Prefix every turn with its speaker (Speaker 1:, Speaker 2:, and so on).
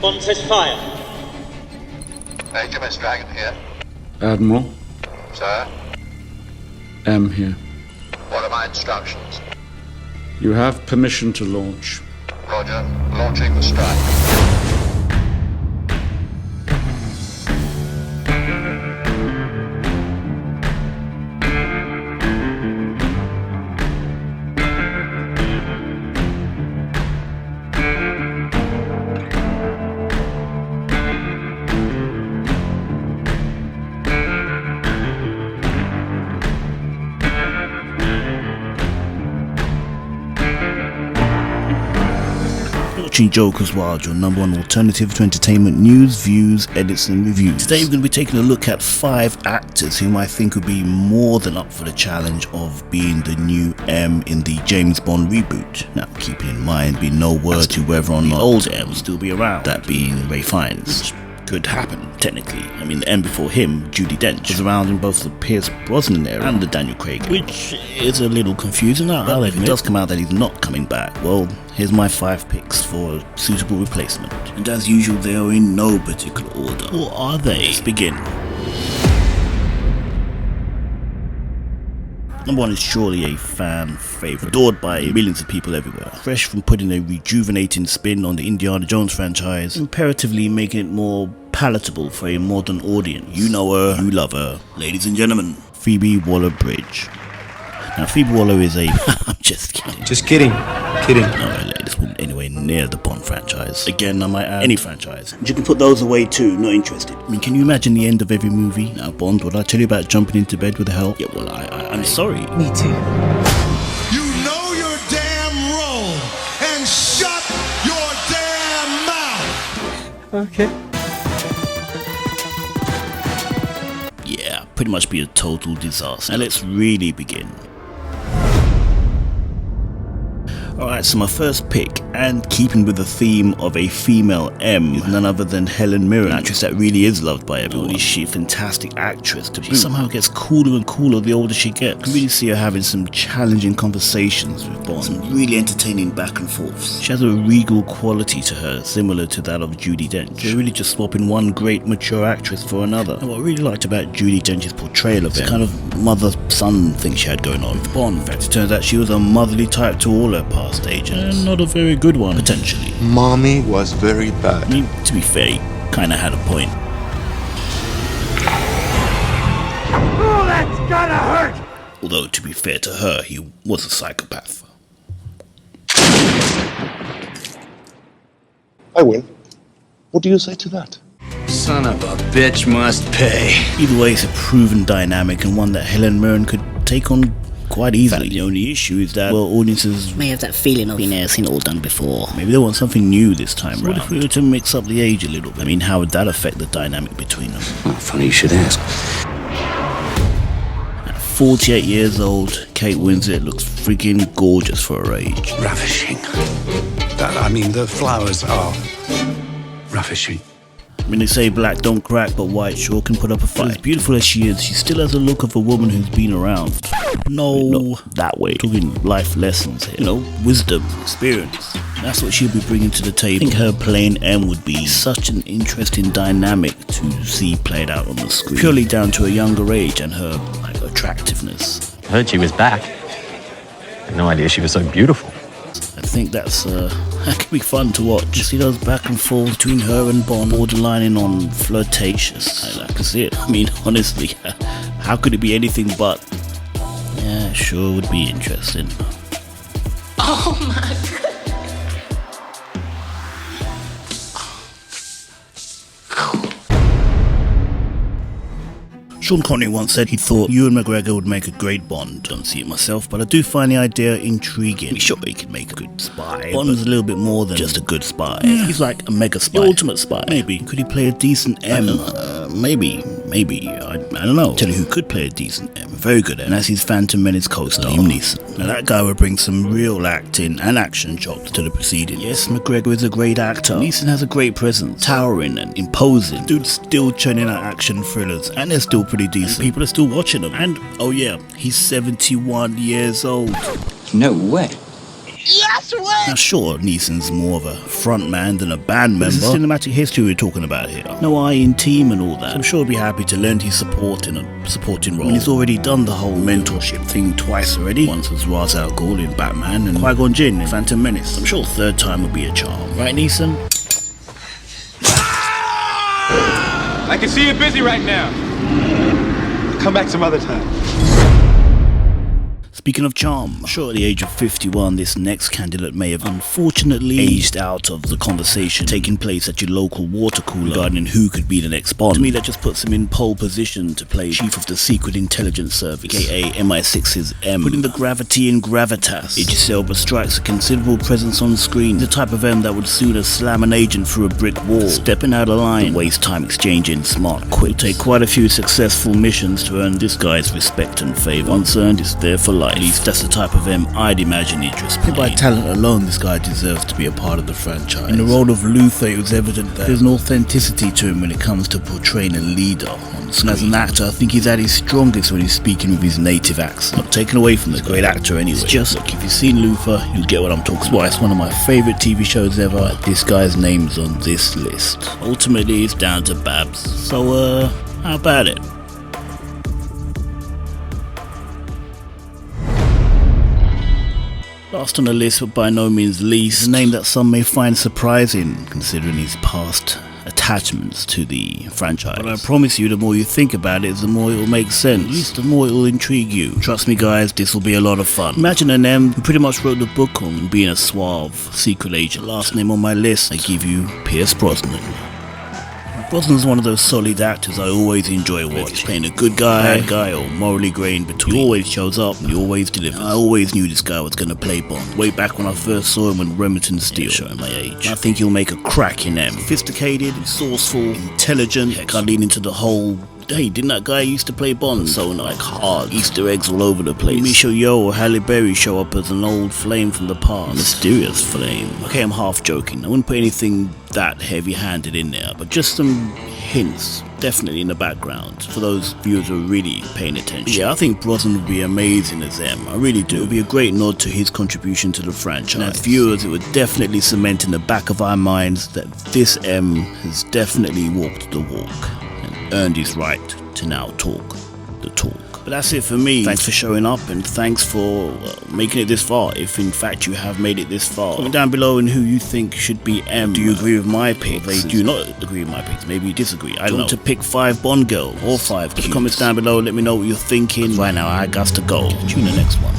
Speaker 1: Bond says fire.
Speaker 2: HMS Dragon here.
Speaker 3: Admiral,
Speaker 2: Sir,
Speaker 3: M here.
Speaker 2: what are my instructions?
Speaker 3: You have permission to launch.
Speaker 2: Roger, launching the strike.
Speaker 4: Watching Joker's Wild, your number one alternative to entertainment news, views, edits and reviews. Today we're going to be taking a look at 5 actors whom I think would be more than up for the challenge of being the new M in the James Bond reboot. Now keeping in mind, be no word to whether or not the old M will still be around, that being Ray Fiennes. Could happen, technically. I mean, the M before him, Judi Dench, was around in both the Pierce Brosnan era and the Daniel Craig, which is a little confusing now. But if it does come out that he's not coming back, well, here's my 5 picks for a suitable replacement. And as usual, they are in no particular order. What are they? Let's begin. Number 1 is surely a fan favourite, adored by millions of people everywhere. Fresh from putting a rejuvenating spin on the Indiana Jones franchise, imperatively making it more palatable for a modern audience. You know her, you love her. Ladies and gentlemen, Phoebe Waller-Bridge. Now Phoebe Waller is a... I'm just kidding.
Speaker 5: Just kidding. Kidding.
Speaker 4: No, this wasn't anywhere near the Bond franchise. Again, I might add, any franchise. And you can put those away too, not interested. I mean, can you imagine the end of every movie? Now Bond, would I tell you about jumping into bed with the help? Yeah, well, I'm sorry.
Speaker 5: Me too.
Speaker 6: You know your damn role and shut your damn mouth.
Speaker 5: Okay.
Speaker 4: Yeah, pretty much be a total disaster. Now let's really begin. Alright, so my first pick, and keeping with the theme of a female M, is none other than Helen Mirren, an actress that really is loved by everyone. Not only is she a fantastic actress, she somehow gets cooler and cooler the older she gets. You can really see her having some challenging conversations with Bond, some really entertaining back and forths. She has a regal quality to her, similar to that of Judi Dench. They're really just swapping one great mature actress for another. And what I really liked about Judi Dench's portrayal of it, the kind of mother-son thing she had going on with Bond. In fact, it turns out she was a motherly type to all her past agents, and not a very good one, potentially.
Speaker 6: Mommy was very bad.
Speaker 4: I mean, to be fair, he kinda had a point.
Speaker 7: Oh, that's gotta hurt!
Speaker 4: Although, to be fair to her, he was a psychopath.
Speaker 8: I win. What do you say to that?
Speaker 5: Son of a bitch must pay.
Speaker 4: Either way, it's a proven dynamic and one that Helen Mirren could take on quite easily. The only issue is that, well, audiences
Speaker 9: may have that feeling of being seen it all done before.
Speaker 4: Maybe they want something new this time round. What if we were to mix up the age a little bit? I mean, how would that affect the dynamic between them?
Speaker 5: Well, funny you should ask.
Speaker 4: At 48 years old, Kate Winslet looks freaking gorgeous for her age.
Speaker 5: Ravishing. The flowers are ravishing.
Speaker 4: I mean, they say black don't crack, but white sure can put up a fight. As beautiful as she is, she still has a look of a woman who's been around. No, not that way. Talking life lessons here. You know, wisdom, experience. That's what she'll be bringing to the table. I think her playing M would be such an interesting dynamic to see played out on the screen. Purely down to her younger age and her attractiveness.
Speaker 10: I heard she was back. I had no idea she was so beautiful.
Speaker 4: I think that could be fun to watch. You see those back and forth between her and Bond, borderlining on flirtatious. I can see it. I mean, honestly, how could it be anything but? Yeah, it sure would be interesting.
Speaker 9: Oh my god.
Speaker 4: Sean Connery once said he thought Ewan McGregor would make a great Bond. Don't see it myself, but I do find the idea intriguing. I mean, sure, he could make a good spy. Bond's a little bit more than just a good spy. Yeah. He's like a mega spy. The ultimate spy. Maybe. Could he play a decent M? Maybe. I don't know. Tell you who could play a decent M. Very good M. And that's his Phantom Menace co-star, Liam Neeson. Now that guy would bring some real acting and action chops to the proceeding. Yes, McGregor is a great actor. Neeson has a great presence. Towering and imposing. Dude's still churning out action thrillers, and they're still pretty decent. And people are still watching them. And, oh yeah, he's 71 years old.
Speaker 5: No way.
Speaker 9: Yes! way!
Speaker 4: Now sure, Neeson's more of a front man than a band member. This is cinematic history we're talking about here. No I in team and all that. So I'm sure he'll be happy to lend his support in a supporting role. I mean, he's already done the whole mentorship thing twice already. Once as Ra's al Ghul in Batman and Qui-Gon Jinn in Phantom Menace. I'm sure third time will be a charm. Right, Neeson?
Speaker 7: I can see you're busy right now. Come back some other time.
Speaker 4: Speaking of charm, I'm sure at the age of 51, this next candidate may have unfortunately aged out of the conversation taking place at your local water cooler regarding who could be the next Bond. To me, that just puts him in pole position to play Chief of the Secret Intelligence Service, aka MI6's M. Putting the gravity in gravitas, Idris Elba strikes a considerable presence on screen. The type of M that would sooner slam an agent through a brick wall, stepping out of line, than waste time exchanging smart quips. It'll take quite a few successful missions to earn this guy's respect and favour. Once earned, it's there for life. At least that's the type of M I'd imagine Idris playing. By talent alone, this guy deserves to be a part of the franchise. In the role of Luther, it was evident that there's an authenticity to him when it comes to portraying a leader on the screen. And as an actor, I think he's at his strongest when he's speaking with his native accent. Not taken away from the great actor anyway. It's just, look, if you've seen Luther, you'll get what I'm talking about. It's one of my favourite TV shows ever. This guy's name's on this list. Ultimately, it's down to Babs. So, how about it? Last on the list, but by no means least, a name that some may find surprising considering his past attachments to the franchise. But I promise you, the more you think about it, the more it will make sense. At least the more it will intrigue you. Trust me guys, this will be a lot of fun. Imagine an M who pretty much wrote the book on being a suave secret agent. Last name on my list, I give you Pierce Brosnan. Brosnan's one of those solid actors I always enjoy watching. He's playing a good guy, bad guy, or morally grey in between. He always shows up and he always delivers. I always knew this guy was going to play Bond. Way back when I first saw him in Remington Steele. Showing my age. I think he'll make a crack in them. Sophisticated, resourceful, intelligent. Heck, I lean into the whole, hey, didn't that guy used to play Bond? So like hard Easter eggs all over the place. Michelle Yeoh or Halle Berry show up as an old flame from the past. Mysterious flame. Okay, I'm half joking. I wouldn't put anything that heavy-handed in there, but just some hints, definitely in the background, for those viewers who are really paying attention. Yeah, I think Brosnan would be amazing as M. I really do. It would be a great nod to his contribution to the franchise. And as viewers, it would definitely cement in the back of our minds that this M has definitely walked the walk and earned his right to now talk the talk. But that's it for me. Thanks for showing up and thanks for making it this far, if in fact you have made it this far. Comment down below on who you think should be M. Do you agree with my picks? They do not agree with my picks. Maybe you disagree. I don't know. To pick 5 Bond girls or 5 Put the comments down below. Let me know what you're thinking. Right now, I got to go. Catch you in the next one.